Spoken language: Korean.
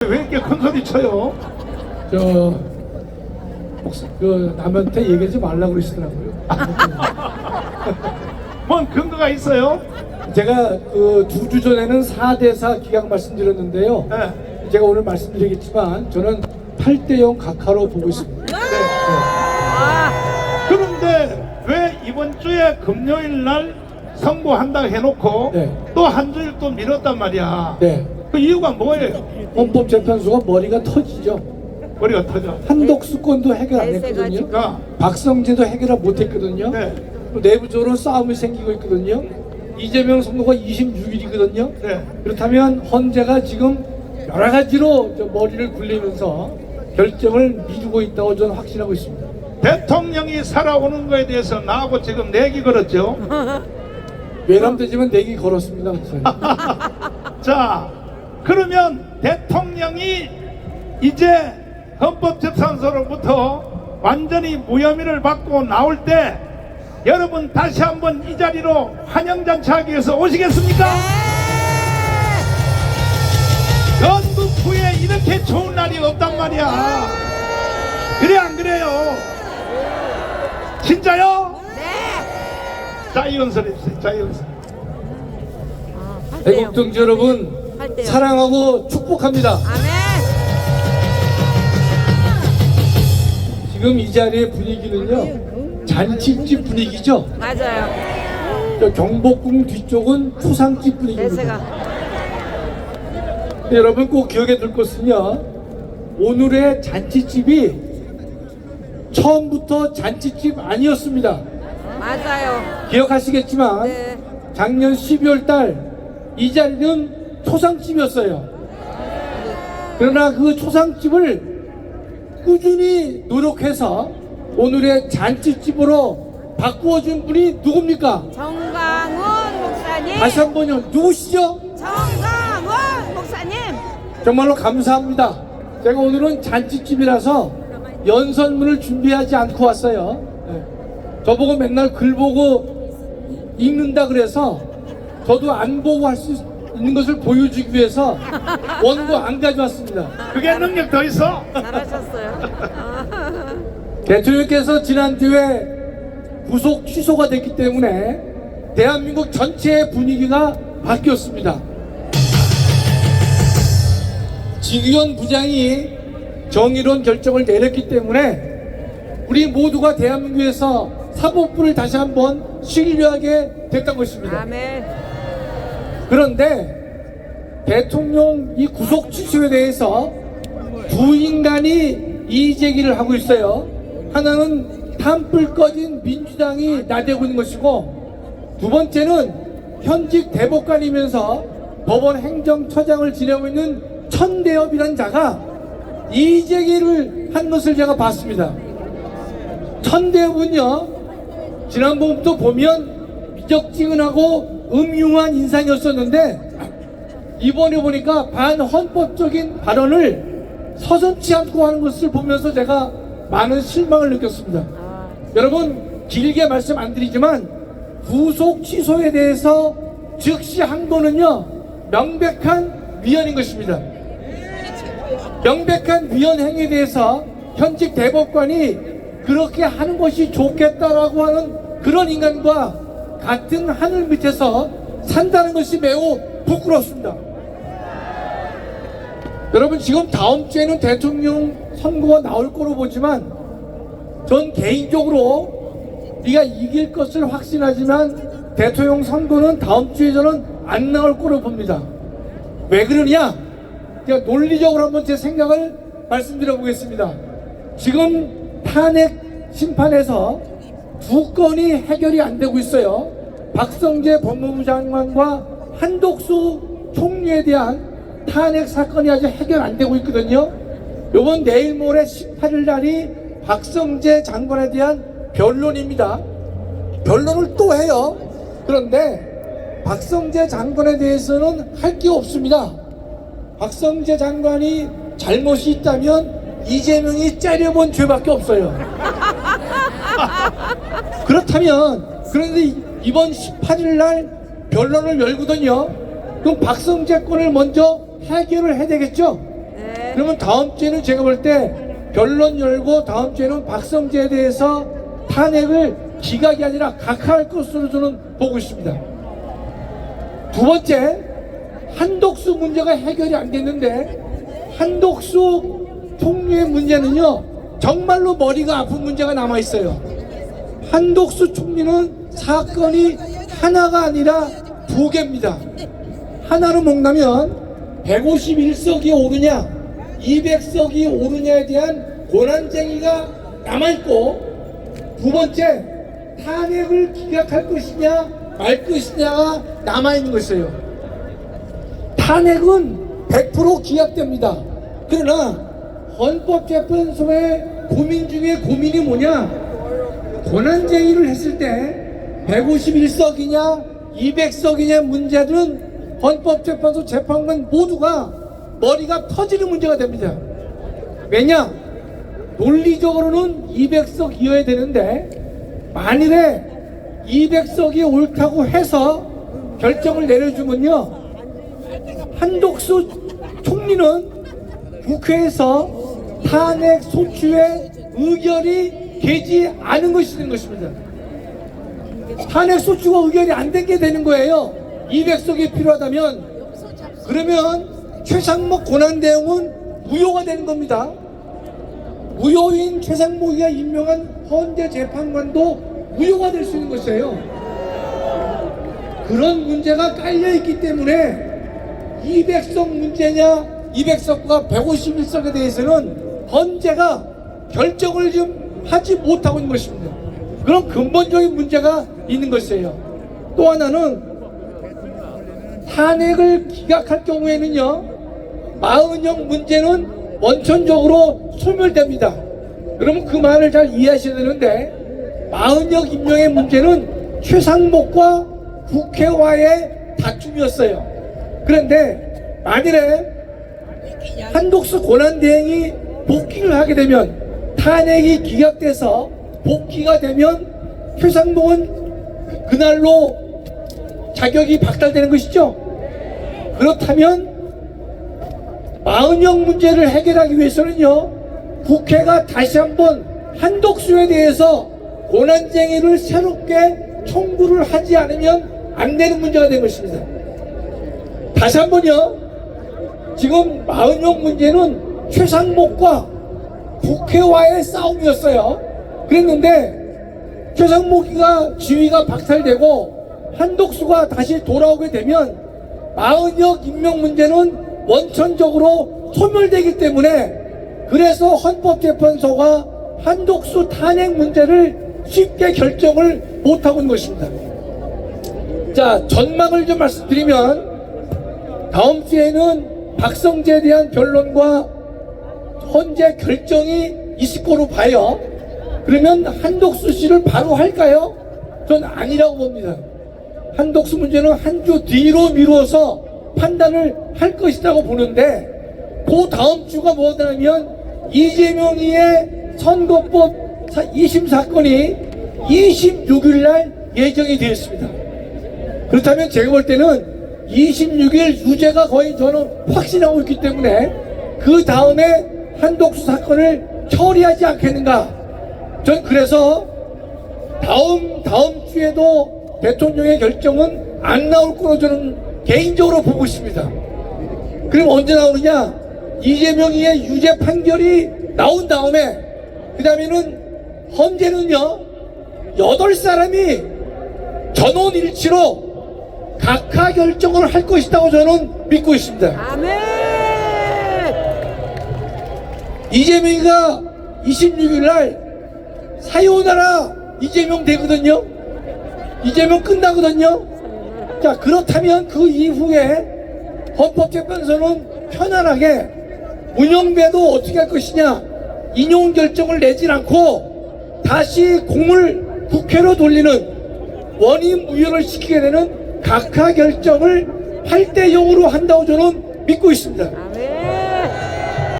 왜 이렇게 큰 소리 쳐요? 남한테 얘기하지 말라고 그러시더라고요. 뭔 근거가 있어요? 제가 2주 전에는 4대4 기각 말씀드렸는데요. 네. 제가 오늘 말씀드리겠지만 저는 8대0 각하로 보고 있습니다. 그런데 왜 이번 주에 금요일 날 선고한다 해놓고 네. 또 한 주일 또 미뤘단 말이야. 네. 그 이유가 뭐예요? 헌법재판소가 머리가 터지죠. 머리가 터져. 한독수 건도 해결 안 했거든요. 아, 박성재도 해결을 못 했거든요. 네. 또 내부적으로 싸움이 생기고 있거든요. 이재명 선거가 26일이거든요. 네. 그렇다면 헌재가 지금 여러 가지로 머리를 굴리면서 결정을 미루고 있다고 저는 확신하고 있습니다. 대통령이 살아오는 거에 대해서 나하고 지금 내기 걸었죠. 외람되지만 내기 걸었습니다. 자, 그러면 대통령이 이제 헌법재판소로부터 완전히 무혐의를 받고 나올 때 여러분 다시 한번 이 자리로 환영잔치하기 위해서 오시겠습니까? 전국 후에 이렇게 좋은 날이 없단 말이야. 그래 안 그래요? 진짜요? 네. 자이언설 해주세요. 자이언설. 대국 동지 여러분, 사랑하고 축복합니다. 아멘. 지금 이 자리의 분위기는요, 잔치집 분위기죠. 맞아요. 저 경복궁 뒤쪽은 초상집 분위기입니다. 대세가. 네, 여러분 꼭 기억에 둘 것은요, 오늘의 잔치집이 처음부터 잔치집 아니었습니다. 맞아요. 기억하시겠지만 네. 작년 12월 달 이 자리는 초상집이었어요. 그러나 그 초상집을 꾸준히 노력해서 오늘의 잔치집으로 바꾸어준 분이 누굽니까? 정광훈 목사님. 다시 한 번요. 누구시죠? 정광훈 목사님. 정말로 감사합니다. 제가 오늘은 잔치집이라서 연설문을 준비하지 않고 왔어요. 네. 저보고 맨날 글 보고 읽는다 그래서 저도 안 보고 할 수 있는 것을 보여주기 위해서 원고 안 가져왔습니다. 그게 능력 더 있어. 잘하셨어요. 대통령께서 지난주에 구속 취소가 됐기 때문에 대한민국 전체의 분위기가 바뀌었습니다. 지규현 부장이 정의로운 결정을 내렸기 때문에 우리 모두가 대한민국에서 사법부를 다시 한번 신뢰하게 됐던 것입니다. 아멘. 그런데 대통령 이 구속 취소에 대해서 두 인간이 이의 제기를 하고 있어요. 하나는 탄불 꺼진 민주당이 나대고 있는 것이고, 두 번째는 현직 대법관이면서 법원 행정처장을 지내고 있는 천대엽이라는 자가 이의 제기를 한 것을 제가 봤습니다. 천대엽은요, 지난번부터 보면 미적지근하고 음흉한 인상이었었는데 이번에 보니까 반헌법적인 발언을 서슴지 않고 하는 것을 보면서 제가 많은 실망을 느꼈습니다. 여러분, 길게 말씀 안 드리지만 구속 취소에 대해서 즉시 한 거는요, 명백한 위헌인 것입니다. 명백한 위헌 행위에 대해서 현직 대법관이 그렇게 하는 것이 좋겠다라고 하는 그런 인간과 같은 하늘 밑에서 산다는 것이 매우 부끄럽습니다. 여러분, 지금 다음 주에는 대통령 선거가 나올 거로 보지만 전 개인적으로 우리가 이길 것을 확신하지만 대통령 선거는 다음 주에 저는 안 나올 거로 봅니다. 왜 그러냐? 제가 논리적으로 한번 제 생각을 말씀드려 보겠습니다. 지금 탄핵 심판에서 두 건이 해결이 안 되고 있어요. 박성재 법무부 장관과 한독수 총리에 대한 탄핵 사건이 아직 해결 안 되고 있거든요. 요번 내일 모레 18일 날이 박성재 장관에 대한 변론입니다. 변론을 또 해요. 그런데 박성재 장관에 대해서는 할 게 없습니다. 박성재 장관이 잘못이 있다면 이재명이 째려본 죄밖에 없어요. 그렇다면, 그런데 이번 18일 날 변론을 열거든요. 그럼 박성재 건을 먼저 해결을 해야 되겠죠? 네. 그러면 다음 주에는 제가 볼 때 변론 열고 다음 주에는 박성재에 대해서 탄핵을 기각이 아니라 각하할 것으로 저는 보고 있습니다. 두 번째, 한독수 문제가 해결이 안 됐는데 한독수 총리의 문제는요 정말로 머리가 아픈 문제가 남아있어요. 한독수 총리는 사건이 하나가 아니라 두 개입니다. 하나는 뭐냐면 151석이 오르냐 200석이 오르냐에 대한 권한쟁의가 남아있고, 두 번째 탄핵을 기각할 것이냐 말 것이냐가 남아있는 것이에요. 탄핵은 100% 기각됩니다. 그러나 헌법재판소의 고민 중에 고민이 뭐냐, 권한쟁의를 했을 때 151석이냐 200석이냐 문제들은 헌법재판소 재판관 모두가 머리가 터지는 문제가 됩니다. 왜냐, 논리적으로는 200석이어야 되는데 만일에 200석이 옳다고 해서 결정을 내려주면요 한독수 총리는 국회에서 탄핵 소추에 의결이 되지 않은 것이 되는 것입니다. 탄핵 소추가 의결이 안 되게 되는 거예요. 200석이 필요하다면. 그러면 최상목 권한대행은 무효가 되는 겁니다. 무효인 최상목이가 임명한 헌재 재판관도 무효가 될 수 있는 것이에요. 그런 문제가 깔려있기 때문에 200석 문제냐 200석과 151석에 대해서는 헌재가 결정을 좀 하지 못하고 있는 것입니다. 그런 근본적인 문제가 있는 것이에요. 또 하나는 탄핵을 기각할 경우에는요 40형 문제는 원천적으로 소멸됩니다. 여러분 그 말을 잘 이해하셔야 되는데 40형 임명의 문제는 최상목과 국회와의 다툼이었어요. 그런데 만일에 한독수 권한대행이 복귀를 하게 되면, 탄핵이 기각돼서 복귀가 되면 최상목은 그날로 자격이 박탈되는 것이죠. 그렇다면 40형 문제를 해결하기 위해서는요 국회가 다시 한번 한독수에 대해서 권한쟁의를 새롭게 청구를 하지 않으면 안 되는 문제가 된 것입니다. 다시 한번요, 지금 40형 문제는 최상목과 국회와의 싸움이었어요. 그랬는데 최상목이가 지위가 박탈되고 한독수가 다시 돌아오게 되면 40형 임명 문제는 원천적으로 소멸되기 때문에, 그래서 헌법재판소가 한독수 탄핵 문제를 쉽게 결정을 못하고 있는 것입니다. 자, 전망을 좀 말씀드리면 다음 주에는 박성재에 대한 변론과 헌재 결정이 있을 거로 봐요. 그러면 한독수 씨를 바로 할까요? 전 아니라고 봅니다. 한독수 문제는 한 주 뒤로 미루어서 판단을 할 것이라고 보는데, 그 다음 주가 뭐냐면 이재명이의 선거법 2심 사건이 26일 날 예정이 되어 있습니다. 그렇다면 제가 볼 때는 26일 유죄가 거의 저는 확신하고 있기 때문에 그 다음에 한독수 사건을 처리하지 않겠는가. 전 그래서 다음 주에도 대통령의 결정은 안 나올 거로 저는 개인적으로 보고 있습니다. 그럼 언제 나오느냐? 이재명이의 유죄 판결이 나온 다음에, 그 다음에는 헌재는요 8사람이 전원일치로 각하 결정을 할 것이라고 저는 믿고 있습니다. 아멘. 이재명이가 26일 날 사요나라 이재명 되거든요. 이재명 끝나거든요. 자, 그렇다면 그 이후에 헌법재판소는 편안하게 문영배도 어떻게 할 것이냐, 인용 결정을 내질 않고 다시 공을 국회로 돌리는, 원인 무효를 시키게 되는 각하 결정을 8대 0으로 한다고 저는 믿고 있습니다.